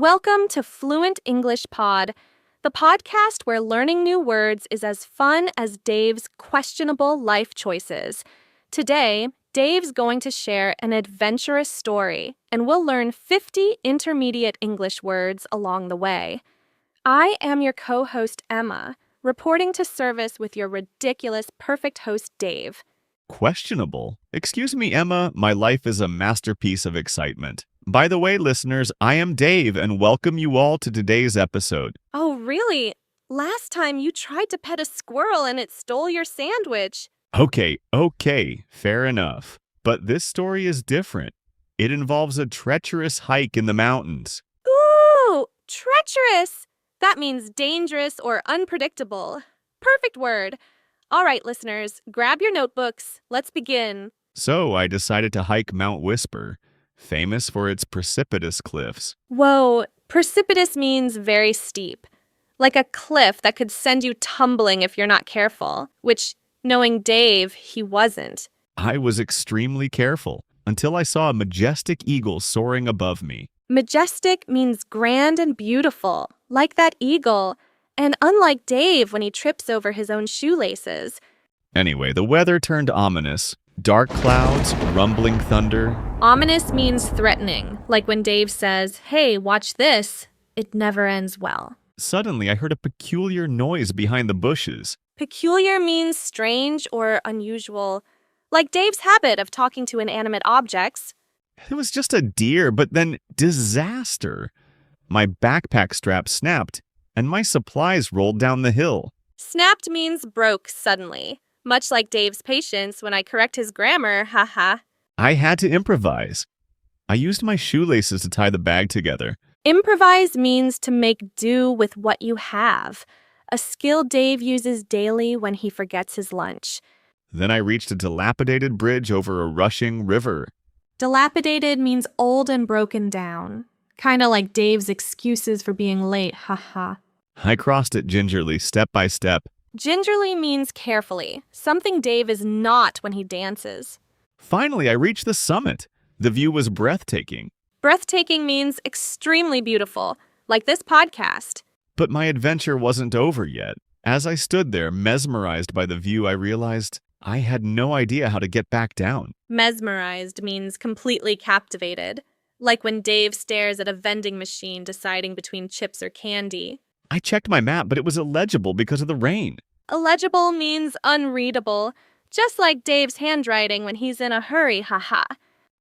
Welcome to Fluent English Pod, the podcast where learning new words is as fun as Dave's questionable life choices. Today, Dave's going to share an adventurous story, and we'll learn 50 intermediate English words along the way. I am your co-host, Emma, reporting to service with your ridiculous perfect host, Dave. Questionable? Excuse me, Emma, my life is a masterpiece of excitement. By the way, listeners, I am Dave and welcome you all to today's episode. Oh, really? Last time you tried to pet a squirrel and it stole your sandwich. Okay, fair enough. But this story is different. It involves a treacherous hike in the mountains. Ooh, treacherous! That means dangerous or unpredictable. Perfect word. All right, listeners, grab your notebooks. Let's begin. So I decided to hike Mount Whisper, famous for its precipitous cliffs. Whoa, precipitous means very steep. Like a cliff that could send you tumbling if you're not careful, which, knowing Dave, he wasn't. I was extremely careful until I saw a majestic eagle soaring above me. Majestic means grand and beautiful, like that eagle, and unlike Dave when he trips over his own shoelaces. Anyway, the weather turned ominous. Dark clouds, rumbling thunder. Ominous means threatening, like when Dave says, "Hey, watch this." It never ends well. Suddenly, I heard a peculiar noise behind the bushes. Peculiar means strange or unusual, like Dave's habit of talking to inanimate objects. It was just a deer, but then disaster. My backpack strap snapped, and my supplies rolled down the hill. Snapped means broke suddenly, much like Dave's patience when I correct his grammar, haha. I had to improvise. I used my shoelaces to tie the bag together. Improvise means to make do with what you have, a skill Dave uses daily when he forgets his lunch. Then I reached a dilapidated bridge over a rushing river. Dilapidated means old and broken down, kind of like Dave's excuses for being late, haha. I crossed it gingerly, step by step. Gingerly means carefully, something Dave is not when he dances. Finally, I reached the summit. The view was breathtaking. Breathtaking means extremely beautiful, like this podcast. But my adventure wasn't over yet. As I stood there, mesmerized by the view, I realized I had no idea how to get back down. Mesmerized means completely captivated, like when Dave stares at a vending machine deciding between chips or candy. I checked my map, but it was illegible because of the rain. Illegible means unreadable, just like Dave's handwriting when he's in a hurry, haha.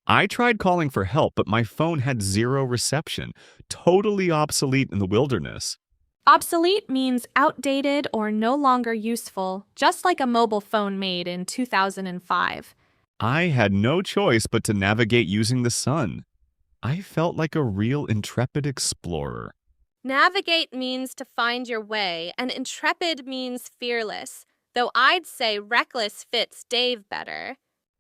I tried calling for help, but my phone had zero reception, totally obsolete in the wilderness. Obsolete means outdated or no longer useful, just like a mobile phone made in 2005. I had no choice but to navigate using the sun. I felt like a real intrepid explorer. Navigate means to find your way, and intrepid means fearless, though I'd say reckless fits Dave better.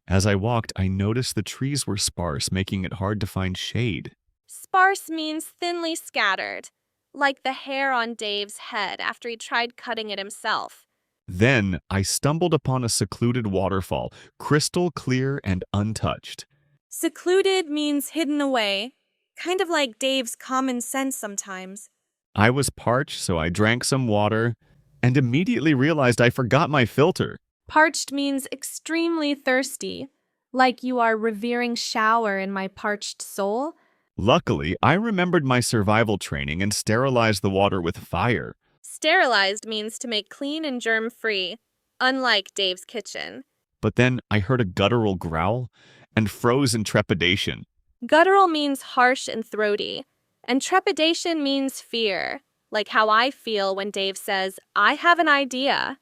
As I walked, I noticed the trees were sparse, making it hard to find shade. Sparse means thinly scattered, like the hair on Dave's head after he tried cutting it himself. Then I stumbled upon a secluded waterfall, crystal clear and untouched. Secluded means hidden away, kind of like Dave's common sense sometimes. I was parched, so I drank some water and immediately realized I forgot my filter. Parched means extremely thirsty, like you are revering shower in my parched soul. Luckily, I remembered my survival training and sterilized the water with fire. Sterilized means to make clean and germ-free, unlike Dave's kitchen. But then I heard a guttural growl and froze in trepidation. Guttural means harsh and throaty, and trepidation means fear, like how I feel when Dave says, "I have an idea."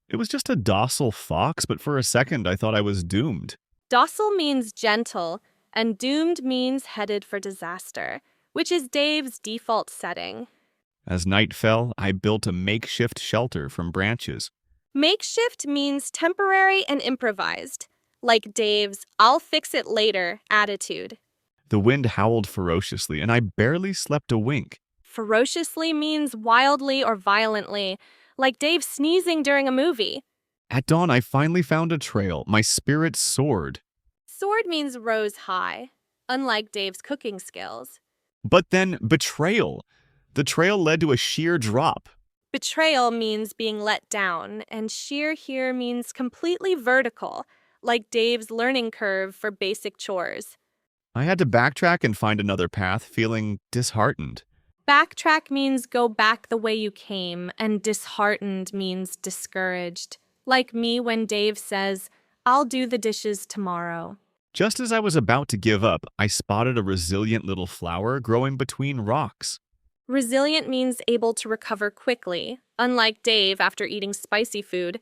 It was just a docile fox, but for a second I thought I was doomed. Docile means gentle, and doomed means headed for disaster, which is Dave's default setting. As night fell, I built a makeshift shelter from branches. Makeshift means temporary and improvised, like Dave's "I'll fix it later" attitude. The wind howled ferociously, and I barely slept a wink. Ferociously means wildly or violently, like Dave sneezing during a movie. At dawn, I finally found a trail. My spirit soared. Soared means rose high, unlike Dave's cooking skills. But then betrayal. The trail led to a sheer drop. Betrayal means being let down, and sheer here means completely vertical, like Dave's learning curve for basic chores. I had to backtrack and find another path, feeling disheartened. Backtrack means go back the way you came, and disheartened means discouraged. Like me when Dave says, "I'll do the dishes tomorrow." Just as I was about to give up, I spotted a resilient little flower growing between rocks. Resilient means able to recover quickly, unlike Dave after eating spicy food.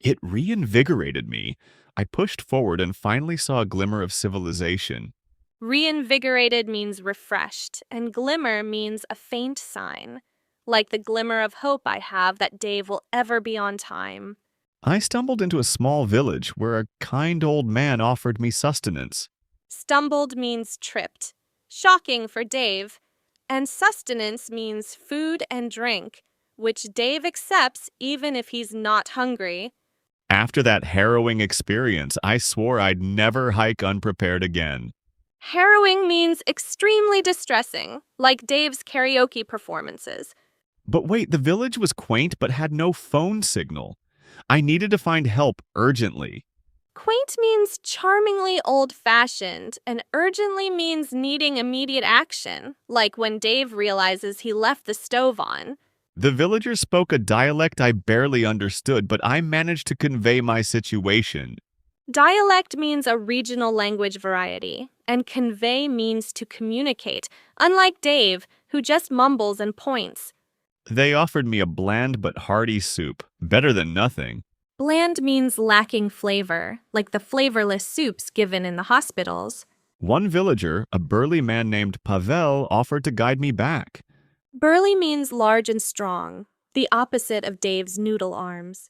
It reinvigorated me. I pushed forward and finally saw a glimmer of civilization. Reinvigorated means refreshed, and glimmer means a faint sign, like the glimmer of hope I have that Dave will ever be on time. I stumbled into a small village where a kind old man offered me sustenance. Stumbled means tripped, shocking for Dave, and sustenance means food and drink, which Dave accepts even if he's not hungry. After that harrowing experience, I swore I'd never hike unprepared again. Harrowing means extremely distressing, like Dave's karaoke performances. But wait, the village was quaint but had no phone signal. I needed to find help urgently. Quaint means charmingly old-fashioned, and urgently means needing immediate action, like when Dave realizes he left the stove on. The villagers spoke a dialect I barely understood, but I managed to convey my situation. Dialect means a regional language variety, and convey means to communicate, unlike Dave, who just mumbles and points. They offered me a bland but hearty soup, better than nothing. Bland means lacking flavor, like the flavorless soups given in the hospitals. One villager, a burly man named Pavel, offered to guide me back. Burly means large and strong, the opposite of Dave's noodle arms.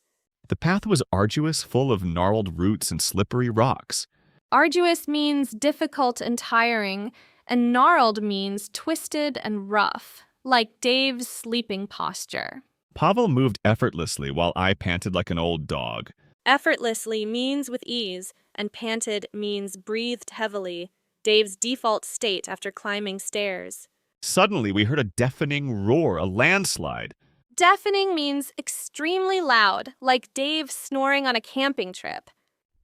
The path was arduous, full of gnarled roots and slippery rocks. Arduous means difficult and tiring, and gnarled means twisted and rough, like Dave's sleeping posture. Pavel moved effortlessly while I panted like an old dog. Effortlessly means with ease, and panted means breathed heavily, Dave's default state after climbing stairs. Suddenly, we heard a deafening roar, a landslide. Deafening means extremely loud, like Dave snoring on a camping trip.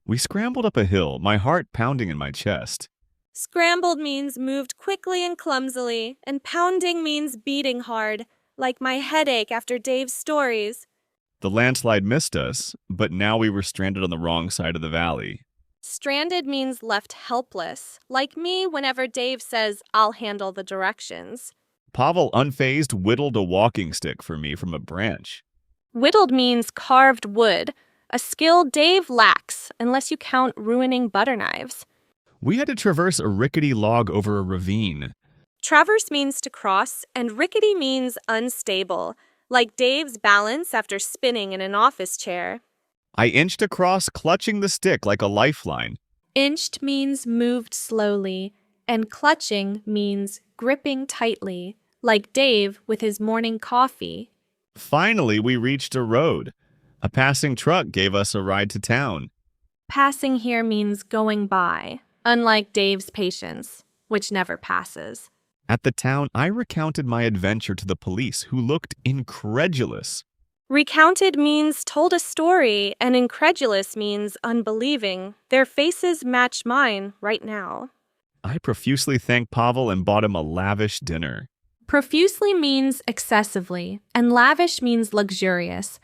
We scrambled up a hill, my heart pounding in my chest. Scrambled means moved quickly and clumsily, and pounding means beating hard, like my headache after Dave's stories. The landslide missed us, but now we were stranded on the wrong side of the valley. Stranded means left helpless, like me whenever Dave says, "I'll handle the directions." Pavel, unfazed, whittled a walking stick for me from a branch. Whittled means carved wood, a skill Dave lacks unless you count ruining butter knives. We had to traverse a rickety log over a ravine. Traverse means to cross, and rickety means unstable, like Dave's balance after spinning in an office chair. I inched across, clutching the stick like a lifeline. Inched means moved slowly, and clutching means gripping tightly, like Dave with his morning coffee. Finally, we reached a road. A passing truck gave us a ride to town. Passing here means going by, unlike Dave's patience, which never passes. At the town, I recounted my adventure to the police, who looked incredulous. Recounted means told a story, and incredulous means unbelieving. Their faces match mine right now. I profusely thanked Pavel and bought him a lavish dinner. Profusely means excessively, and lavish means luxurious.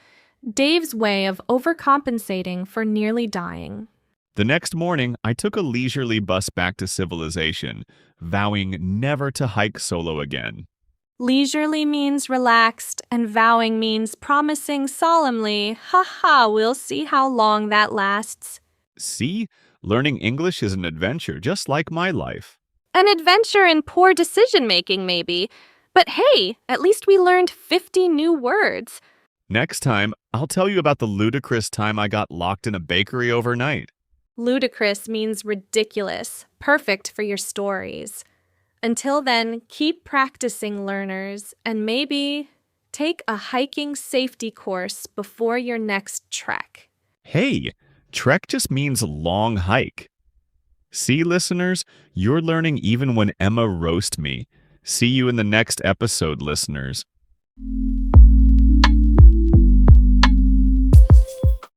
Dave's way of overcompensating for nearly dying. The next morning, I took a leisurely bus back to civilization, vowing never to hike solo again. Leisurely means relaxed, and vowing means promising solemnly, we'll see how long that lasts. See? Learning English is an adventure just like my life. An adventure in poor decision-making, maybe. But hey, at least we learned 50 new words. Next time, I'll tell you about the ludicrous time I got locked in a bakery overnight. Ludicrous means ridiculous, perfect for your stories. Until then, keep practicing, learners, and maybe take a hiking safety course before your next trek. Hey, trek just means long hike. See, listeners, you're learning even when Emma roasts me. See you in the next episode, listeners.